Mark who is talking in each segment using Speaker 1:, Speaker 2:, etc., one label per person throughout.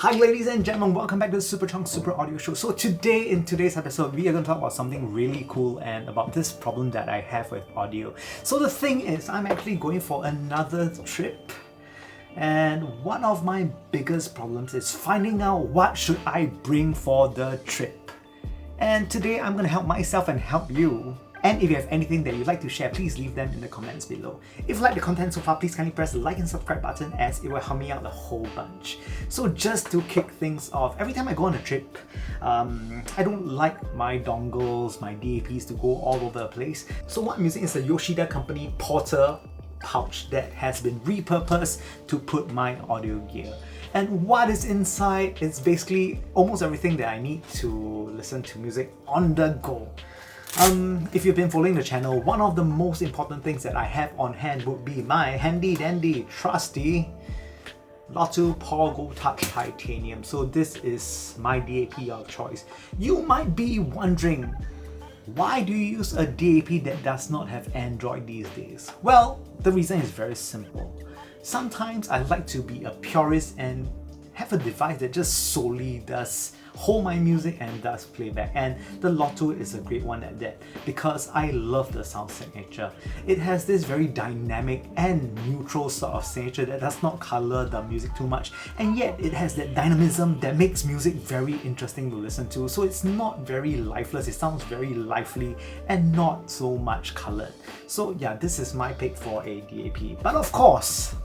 Speaker 1: Hi ladies and gentlemen, welcome back to the Super Chunk Super Audio Show. So today, in today's episode, we are going to talk about something really cool and about this problem that I have with audio. So the thing is, I'm actually going for another trip, and one of my biggest problems is finding out what should I bring for the trip. And today I'm going to help myself and help you. And if you have anything that you'd like to share, please leave them in the comments below. If you like the content so far, please kindly press the like and subscribe button as it will help me out a whole bunch. So just to kick things off, every time I go on a trip, I don't like my dongles, my DAPs to go all over the place. So what I'm using is a Yoshida company Porter pouch that has been repurposed to put my audio gear. And what is inside is basically almost everything that I need to listen to music on the go. If you've been following the channel, one of the most important things that I have on hand would be my handy dandy trusty Lotto Pogo Touch Titanium. So this is my DAP of choice. You might be wondering, why do you use a DAP that does not have Android these days? Well, the reason is very simple. Sometimes I like to be a purist and have a device that just solely does hold my music and does playback, and the Lotto is a great one at that because I love the sound signature. It has this very dynamic and neutral sort of signature that does not color the music too much, and yet it has that dynamism that makes music very interesting to listen to. So it's not very lifeless, it sounds very lively and not so much colored. So yeah, this is my pick for a DAP. But of course,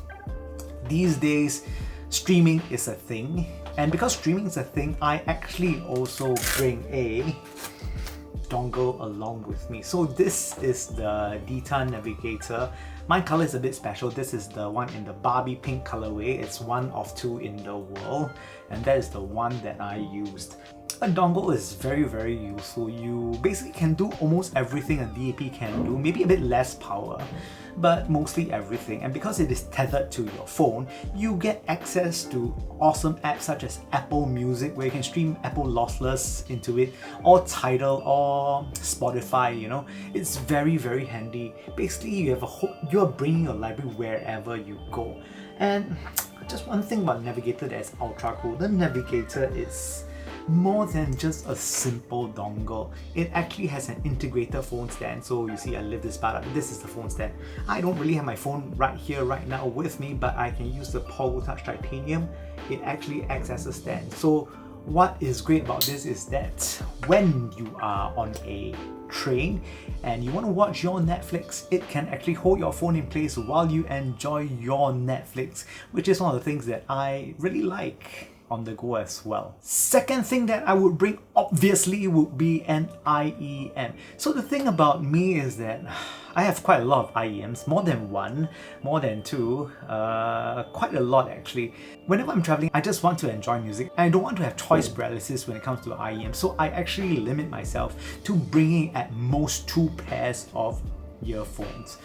Speaker 1: these days streaming is a thing, and because streaming is a thing, I actually also bring a dongle along with me. So this is the Dita Navigator. My color is a bit special. This is the one in the Barbie pink colorway. It's one of two in the world, and that is the one that I used. A dongle is very useful. You basically can do almost everything a DAP can do, maybe a bit less power, but mostly everything. And because it is tethered to your phone, you get access to awesome apps such as Apple Music, where you can stream Apple Lossless into it, or Tidal, or Spotify. You know, it's very handy. Basically, you're bringing your library wherever you go. And just one thing about Navigator that is ultra cool: the Navigator is more than just a simple dongle. It actually has an integrated phone stand. So you see I lift this part up, this is the phone stand. I don't really have my phone right here right now with me, but I can use the Pogo Touch Titanium. It actually acts as a stand. So what is great about this is that when you are on a train and you want to watch your Netflix, it can actually hold your phone in place while you enjoy your Netflix, which is one of the things that I really like on the go as well. Second thing that I would bring obviously would be an IEM. So the thing about me is that I have quite a lot of IEMs, more than one, more than two, quite a lot actually. Whenever I'm traveling, I just want to enjoy music. I don't want to have choice paralysis when it comes to IEM, so I actually limit myself to bringing at most 2 pairs of earphones.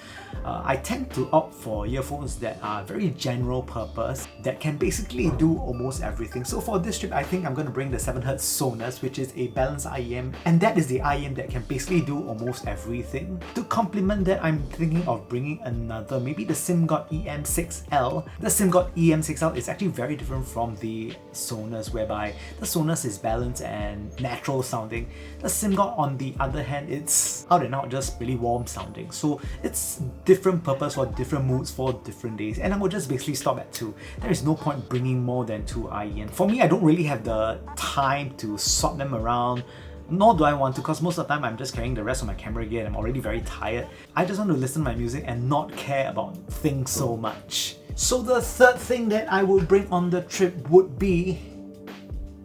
Speaker 1: I tend to opt for earphones that are very general purpose, that can basically do almost everything. So for this trip, I think I'm going to bring the 7Hz Sonus, which is a balanced IEM, and that is the IEM that can basically do almost everything. To complement that, I'm thinking of bringing another, maybe the SimGod EM6L. The SimGod EM6L is actually very different from the Sonus, whereby the Sonus is balanced and natural sounding. The SimGod, on the other hand, it's out and out just really warm sounding. So it's different purpose for different moods for different days, and I will just basically stop at 2. There is no point bringing more than 2 IEM. For me, I don't really have the time to sort them around, nor do I want to, because most of the time I'm just carrying the rest of my camera gear and I'm already very tired. I just want to listen to my music and not care about things so much. So the third thing that I will bring on the trip would be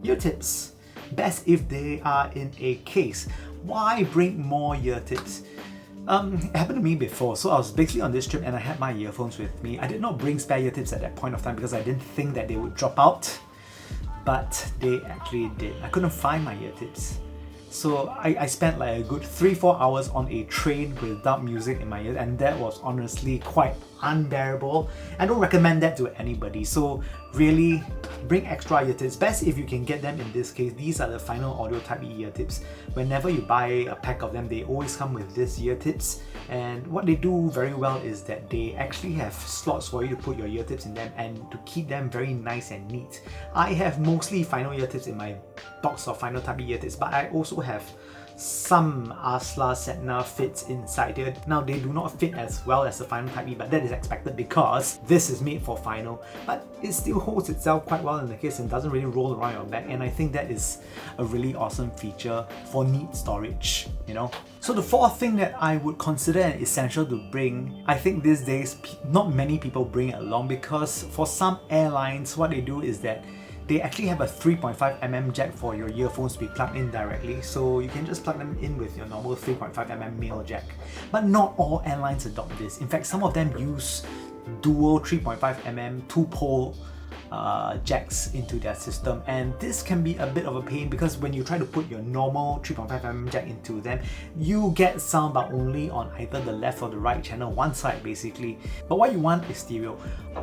Speaker 1: ear tips. Best if they are in a case. Why bring more ear tips? It happened to me before. So I was basically on this trip and I had my earphones with me. I did not bring spare ear tips at that point of time because I didn't think that they would drop out, but they actually did. I couldn't find my ear tips. So I spent like a good 3-4 hours on a train without music in my ears, and that was honestly quite unbearable. I don't recommend that to anybody. So really, bring extra ear tips. Best if you can get them. In this case, these are the final audio type E ear tips. Whenever you buy a pack of them, they always come with this ear tips, and what they do very well is that they actually have slots for you to put your ear tips in them and to keep them very nice and neat. I have mostly final ear tips in my box of final type ear tips, but I also have some Asla Setna fits inside here. Now they do not fit as well as the final type E, but that is expected because this is made for final, but it still holds itself quite well in the case and doesn't really roll around your back, and I think that is a really awesome feature for neat storage, you know. So the fourth thing that I would consider an essential to bring, I think these days not many people bring it along, because for some airlines what they do is that they actually have a 3.5mm jack for your earphones to be plugged in directly, so you can just plug them in with your normal 3.5mm male jack. But not all airlines adopt this. In fact, some of them use dual 3.5mm 2-pole jacks into their system, and this can be a bit of a pain because when you try to put your normal 3.5mm jack into them, you get sound but only on either the left or the right channel, one side basically. But what you want is stereo.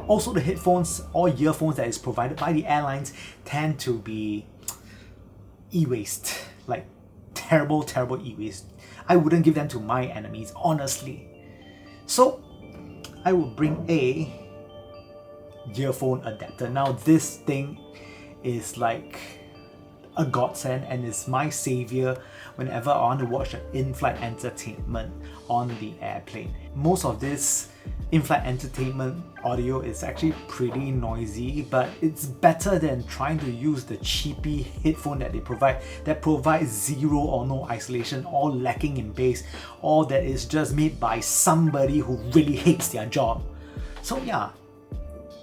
Speaker 1: Also, the headphones or earphones that is provided by the airlines tend to be e-waste, like terrible e-waste. I wouldn't give them to my enemies, honestly. So I would bring a earphone adapter. Now this thing is like a godsend and is my savior whenever I want to watch an in-flight entertainment on the airplane. Most of this in-flight entertainment audio is actually pretty noisy, but it's better than trying to use the cheapy headphone that they provide, that provides zero or no isolation, or lacking in bass, or that is just made by somebody who really hates their job. So yeah,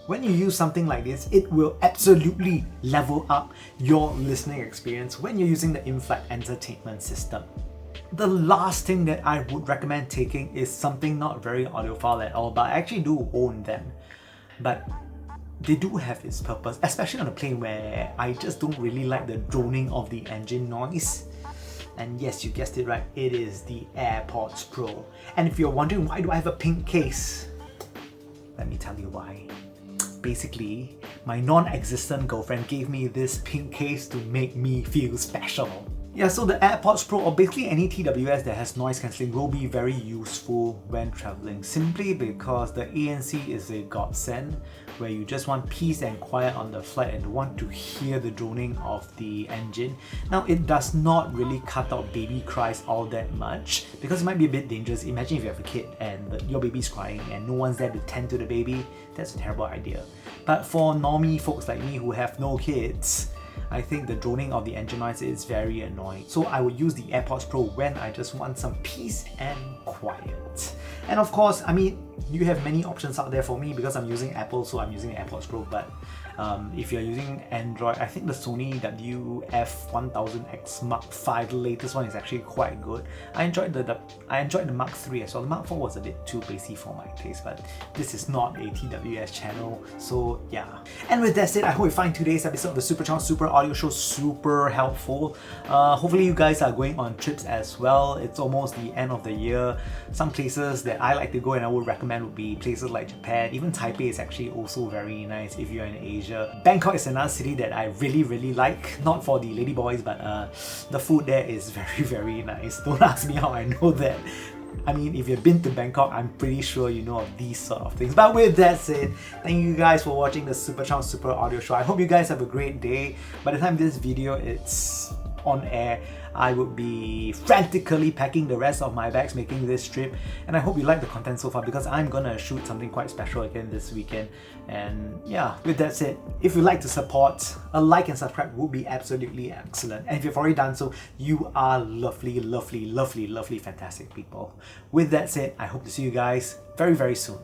Speaker 1: when you use something like this, it will absolutely level up your listening experience when you're using the in-flight entertainment system. The last thing that I would recommend taking is something not very audiophile at all, but I actually do own them. But they do have its purpose, especially on a plane where I just don't really like the droning of the engine noise. And yes, you guessed it right, it is the AirPods Pro. And if you're wondering why do I have a pink case, let me tell you why. Basically, my non-existent girlfriend gave me this pink case to make me feel special. Yeah, so the AirPods Pro, or basically any TWS that has noise cancelling, will be very useful when traveling, simply because the ANC is a godsend where you just want peace and quiet on the flight and want to hear the droning of the engine. Now, it does not really cut out baby cries all that much because it might be a bit dangerous. Imagine if you have a kid and your baby's crying and no one's there to tend to the baby. That's a terrible idea. But for normie folks like me who have no kids, I think the droning of the engine noise is very annoying. So I would use the AirPods Pro when I just want some peace and quiet. And of course, I mean, you have many options out there. For me, because I'm using Apple, so I'm using AirPods Pro, but if you're using Android, I think the Sony WF-1000X Mark V, the latest one, is actually quite good. I enjoyed the Mark III as well. The Mark IV was a bit too bassy for my taste, but this is not a TWS channel, so yeah. And with that said, I hope you find today's episode of the Superchunk Super Audio Show super helpful. Hopefully you guys are going on trips as well. It's almost the end of the year. Some places that I like to go and I would recommend would be places like Japan. Even Taipei is actually also very nice if you're in Asia. Bangkok is another city that I really like, not for the ladyboys, but the food there is very nice. Don't ask me how I know that. I mean, if you've been to Bangkok, I'm pretty sure you know of these sort of things. But with that said, thank you guys for watching the Superchunk Super Audio Show. I hope you guys have a great day. By the time this video is on air, I would be frantically packing the rest of my bags making this trip, and I hope you like the content so far because I'm gonna shoot something quite special again this weekend. And yeah, with that said, if you'd like to support, a like and subscribe would be absolutely excellent. And if you've already done so, you are lovely, fantastic people. With that said, I hope to see you guys very soon.